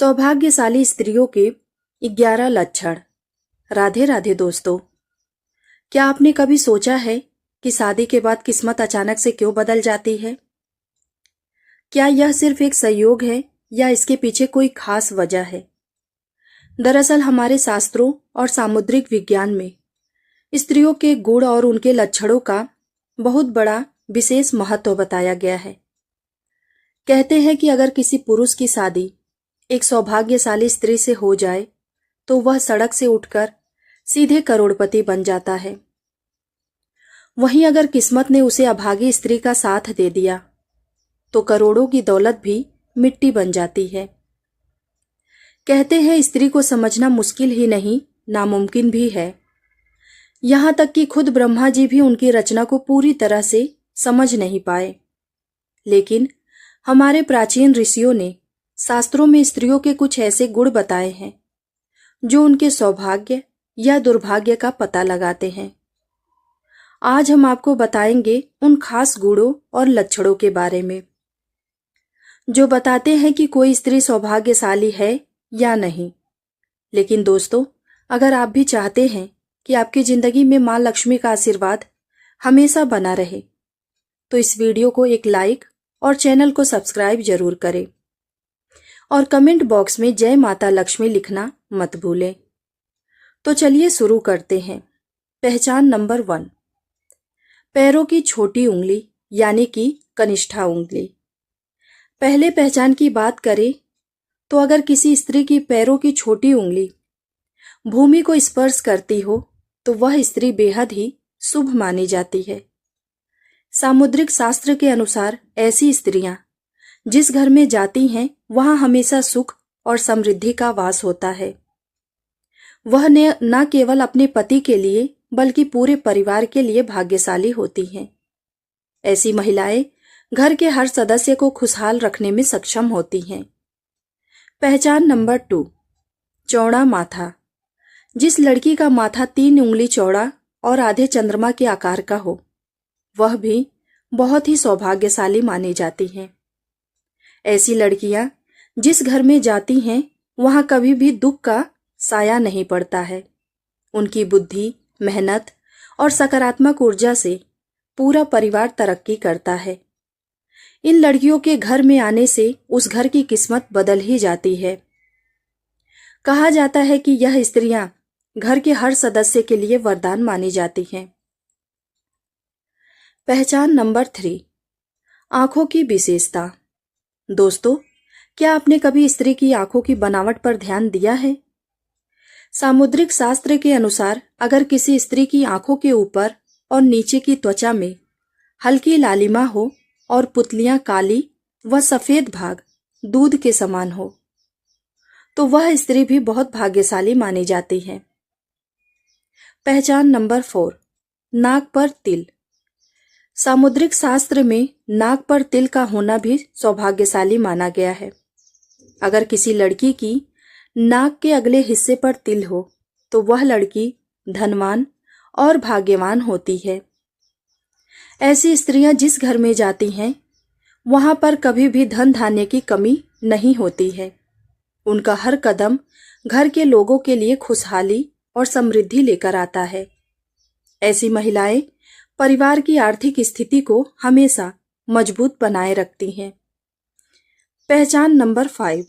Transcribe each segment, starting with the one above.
सौभाग्यशाली स्त्रियों के 11 लक्षण। राधे राधे दोस्तों, क्या आपने कभी सोचा है कि शादी के बाद किस्मत अचानक से क्यों बदल जाती है? क्या यह सिर्फ एक संयोग है या इसके पीछे कोई खास वजह है? दरअसल हमारे शास्त्रों और सामुद्रिक विज्ञान में स्त्रियों के गुण और उनके लक्षणों का बहुत बड़ा विशेष महत्व बताया गया है। कहते हैं कि अगर किसी पुरुष की शादी एक सौभाग्यशाली स्त्री से हो जाए तो वह सड़क से उठकर सीधे करोड़पति बन जाता है। वहीं अगर किस्मत ने उसे अभागी स्त्री का साथ दे दिया तो करोड़ों की दौलत भी मिट्टी बन जाती है। कहते हैं स्त्री को समझना मुश्किल ही नहीं, नामुमकिन भी है। यहां तक कि खुद ब्रह्मा जी भी उनकी रचना को पूरी तरह से समझ नहीं पाए। लेकिन हमारे प्राचीन ऋषियों ने शास्त्रों में स्त्रियों के कुछ ऐसे गुण बताए हैं जो उनके सौभाग्य या दुर्भाग्य का पता लगाते हैं। आज हम आपको बताएंगे उन खास गुणों और लक्षणों के बारे में जो बताते हैं कि कोई स्त्री सौभाग्यशाली है या नहीं। लेकिन दोस्तों, अगर आप भी चाहते हैं कि आपकी जिंदगी में मां लक्ष्मी का आशीर्वाद हमेशा बना रहे तो इस वीडियो को एक लाइक और चैनल को सब्सक्राइब जरूर करें और कमेंट बॉक्स में जय माता लक्ष्मी लिखना मत भूलें। तो चलिए शुरू करते हैं। पहचान नंबर 1, पैरों की छोटी उंगली यानी कि कनिष्ठा उंगली। पहले पहचान की बात करें तो अगर किसी स्त्री की पैरों की छोटी उंगली भूमि को स्पर्श करती हो तो वह स्त्री बेहद ही शुभ मानी जाती है। सामुद्रिक शास्त्र के अनुसार ऐसी स्त्रियां जिस घर में जाती हैं वहां हमेशा सुख और समृद्धि का वास होता है। वह न केवल अपने पति के लिए बल्कि पूरे परिवार के लिए भाग्यशाली होती हैं। ऐसी महिलाएं घर के हर सदस्य को खुशहाल रखने में सक्षम होती हैं। पहचान नंबर 2, चौड़ा माथा। जिस लड़की का माथा 3 उंगली चौड़ा और आधे चंद्रमा के आकार का हो वह भी बहुत ही सौभाग्यशाली मानी जाती हैं। ऐसी लड़कियां जिस घर में जाती हैं वहां कभी भी दुख का साया नहीं पड़ता है। उनकी बुद्धि, मेहनत और सकारात्मक ऊर्जा से पूरा परिवार तरक्की करता है। इन लड़कियों के घर में आने से उस घर की किस्मत बदल ही जाती है। कहा जाता है कि यह स्त्रियां घर के हर सदस्य के लिए वरदान मानी जाती हैं। पहचान नंबर 3, आंखों की विशेषता। दोस्तों, क्या आपने कभी स्त्री की आंखों की बनावट पर ध्यान दिया है? सामुद्रिक शास्त्र के अनुसार अगर किसी स्त्री की आंखों के ऊपर और नीचे की त्वचा में हल्की लालिमा हो और पुतलियां काली व सफेद भाग दूध के समान हो तो वह स्त्री भी बहुत भाग्यशाली मानी जाती है। पहचान नंबर 4, नाक पर तिल। सामुद्रिक शास्त्र में नाक पर तिल का होना भी सौभाग्यशाली माना गया है। अगर किसी लड़की की नाक के अगले हिस्से पर तिल हो तो वह लड़की धनवान और भाग्यवान होती है। ऐसी स्त्रियां जिस घर में जाती हैं वहां पर कभी भी धन धान्य की कमी नहीं होती है। उनका हर कदम घर के लोगों के लिए खुशहाली और समृद्धि लेकर आता है। ऐसी महिलाएं परिवार की आर्थिक स्थिति को हमेशा मजबूत बनाए रखती हैं। पहचान नंबर 5,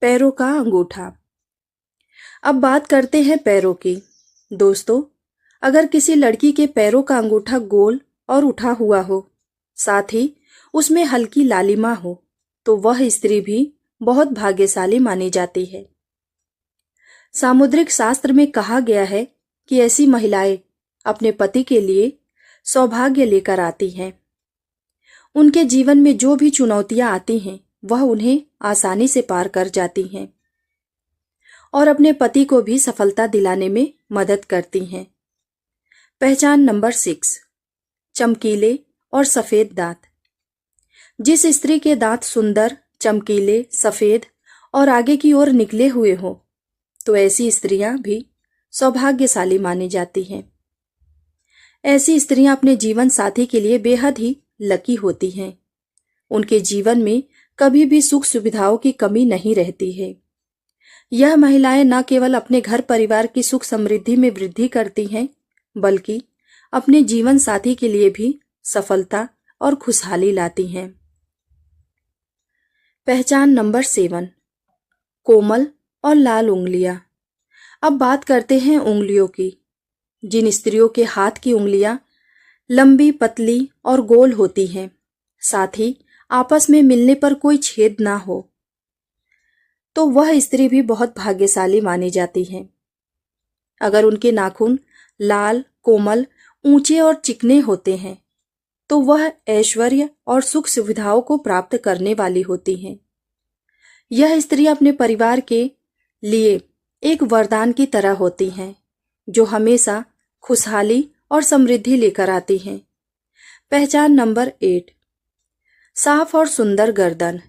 पैरों का अंगूठा। अब बात करते हैं पैरों की। दोस्तों, अगर किसी लड़की के पैरों का अंगूठा गोल और उठा हुआ हो, साथ ही उसमें हल्की लालिमा हो, तो वह स्त्री भी बहुत भाग्यशाली मानी जाती है। सामुद्रिक शास्त्र में कहा गया है कि ऐसी महिलाएं अपने पति के लिए सौभाग्य लेकर आती हैं। उनके जीवन में जो भी चुनौतियां आती हैं वह उन्हें आसानी से पार कर जाती हैं और अपने पति को भी सफलता दिलाने में मदद करती हैं। पहचान नंबर 6, चमकीले और सफेद दांत। जिस स्त्री के दांत सुंदर, चमकीले, सफेद और आगे की ओर निकले हुए हो तो ऐसी स्त्रियां भी सौभाग्यशाली मानी जाती हैं। ऐसी स्त्रियां अपने जीवन साथी के लिए बेहद ही लकी होती हैं। उनके जीवन में कभी भी सुख सुविधाओं की कमी नहीं रहती है। यह महिलाएं न केवल अपने घर परिवार की सुख समृद्धि में वृद्धि करती हैं, बल्कि अपने जीवन साथी के लिए भी सफलता और खुशहाली लाती हैं। पहचान नंबर 7, कोमल और लाल उंगलियां। अब बात करते हैं उंगलियों की। जिन स्त्रियों के हाथ की उंगलियां लंबी, पतली और गोल होती हैं, साथ ही आपस में मिलने पर कोई छेद ना हो, तो वह स्त्री भी बहुत भाग्यशाली मानी जाती है। अगर उनके नाखून लाल, कोमल, ऊंचे और चिकने होते हैं, तो वह ऐश्वर्य और सुख सुविधाओं को प्राप्त करने वाली होती हैं। यह स्त्री अपने परिवार के लिए एक वरदान की तरह होती हैं, जो हमेशा खुशहाली और समृद्धि लेकर आती हैं। पहचान नंबर 8, साफ और सुंदर गर्दन।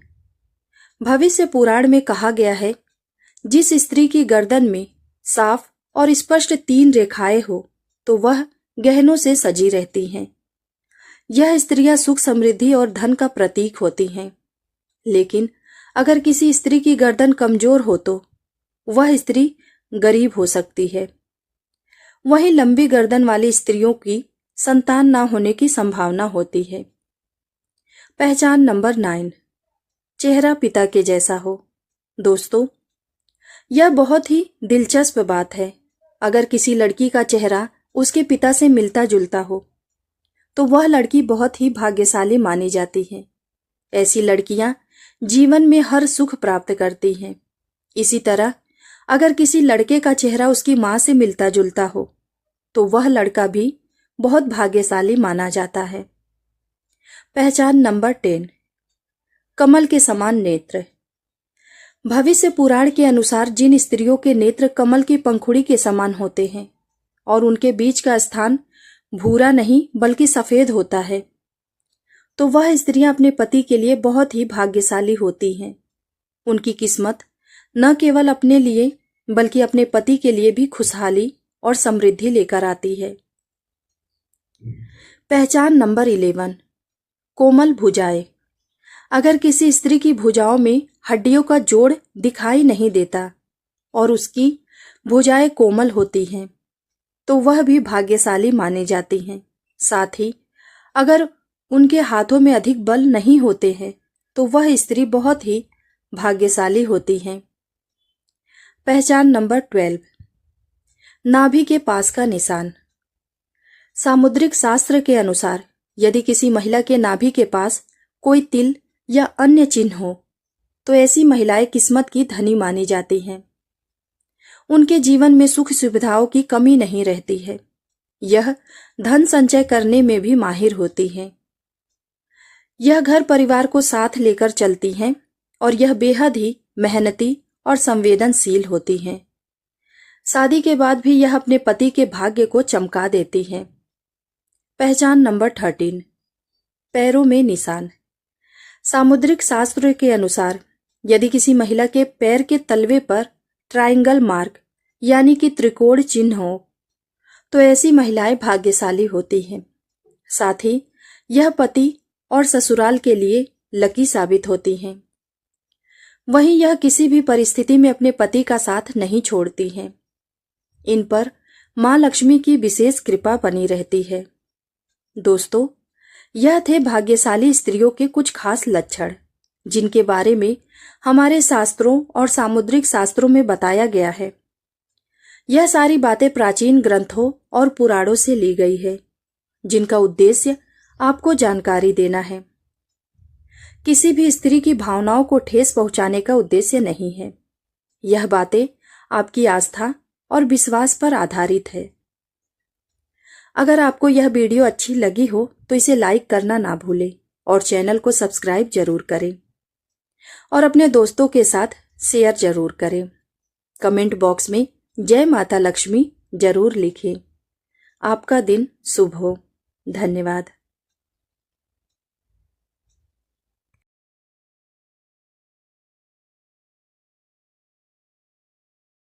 भविष्य पुराण में कहा गया है, जिस स्त्री की गर्दन में साफ और स्पष्ट 3 रेखाएं हो, तो वह गहनों से सजी रहती हैं। यह स्त्रियां सुख समृद्धि और धन का प्रतीक होती हैं। लेकिन अगर किसी स्त्री की गर्दन कमजोर हो, तो वह स्त्री गरीब हो सकती है। वहीं लंबी गर्दन वाली स्त्रियों की संतान न होने की संभावना होती है। पहचान नंबर 9, चेहरा पिता के जैसा हो। दोस्तों, यह बहुत ही दिलचस्प बात है। अगर किसी लड़की का चेहरा उसके पिता से मिलता जुलता हो, तो वह लड़की बहुत ही भाग्यशाली मानी जाती है। ऐसी लड़कियां जीवन में हर सुख प्राप्त करती हैं। इसी तरह अगर किसी लड़के का चेहरा उसकी मां से मिलता जुलता हो, तो वह लड़का भी बहुत भाग्यशाली माना जाता है। पहचान नंबर 10, कमल के समान नेत्र। भविष्य पुराण के अनुसार जिन स्त्रियों के नेत्र कमल की पंखुड़ी के समान होते हैं और उनके बीच का स्थान भूरा नहीं बल्कि सफेद होता है, तो वह स्त्रियां अपने पति के लिए बहुत ही भाग्यशाली होती हैं। उनकी किस्मत न केवल अपने लिए बल्कि अपने पति के लिए भी खुशहाली और समृद्धि लेकर आती है। पहचान नंबर 11, कोमल भुजाएं। अगर किसी स्त्री की भुजाओं में हड्डियों का जोड़ दिखाई नहीं देता और उसकी भुजाएं कोमल होती हैं, तो वह भी भाग्यशाली मानी जाती हैं। साथ ही अगर उनके हाथों में अधिक बल नहीं होते हैं, तो वह स्त्री बहुत ही भाग्यशाली होती हैं। पहचान नंबर 12, नाभि के पास का निशान। सामुद्रिक शास्त्र के अनुसार यदि किसी महिला के नाभि के पास कोई तिल या अन्य चिन्ह हो, तो ऐसी महिलाएं किस्मत की धनी मानी जाती हैं। उनके जीवन में सुख सुविधाओं की कमी नहीं रहती है। यह धन संचय करने में भी माहिर होती हैं। यह घर परिवार को साथ लेकर चलती हैं और यह बेहद ही मेहनती और संवेदनशील होती हैं। शादी के बाद भी यह अपने पति के भाग्य को चमका देती हैं। पहचान नंबर 13, पैरों में निशान। सामुद्रिक शास्त्र के अनुसार यदि किसी महिला के पैर के तलवे पर ट्रायंगल मार्क यानी कि त्रिकोण चिन्ह हो, तो ऐसी महिलाएं भाग्यशाली होती हैं। साथ ही यह पति और ससुराल के लिए लकी साबित होती हैं। वहीं यह किसी भी परिस्थिति में अपने पति का साथ नहीं छोड़ती हैं। इन पर मां लक्ष्मी की विशेष कृपा बनी रहती है। दोस्तों, यह थे भाग्यशाली स्त्रियों के कुछ खास लक्षण, जिनके बारे में हमारे शास्त्रों और सामुद्रिक शास्त्रों में बताया गया है। यह सारी बातें प्राचीन ग्रंथों और पुराणों से ली गई है, जिनका उद्देश्य आपको जानकारी देना है। किसी भी स्त्री की भावनाओं को ठेस पहुंचाने का उद्देश्य नहीं है। यह बातें आपकी आस्था और विश्वास पर आधारित है। अगर आपको यह वीडियो अच्छी लगी हो तो इसे लाइक करना ना भूलें और चैनल को सब्सक्राइब जरूर करें और अपने दोस्तों के साथ शेयर जरूर करें। कमेंट बॉक्स में जय माता लक्ष्मी जरूर लिखें। आपका दिन शुभ हो। धन्यवाद।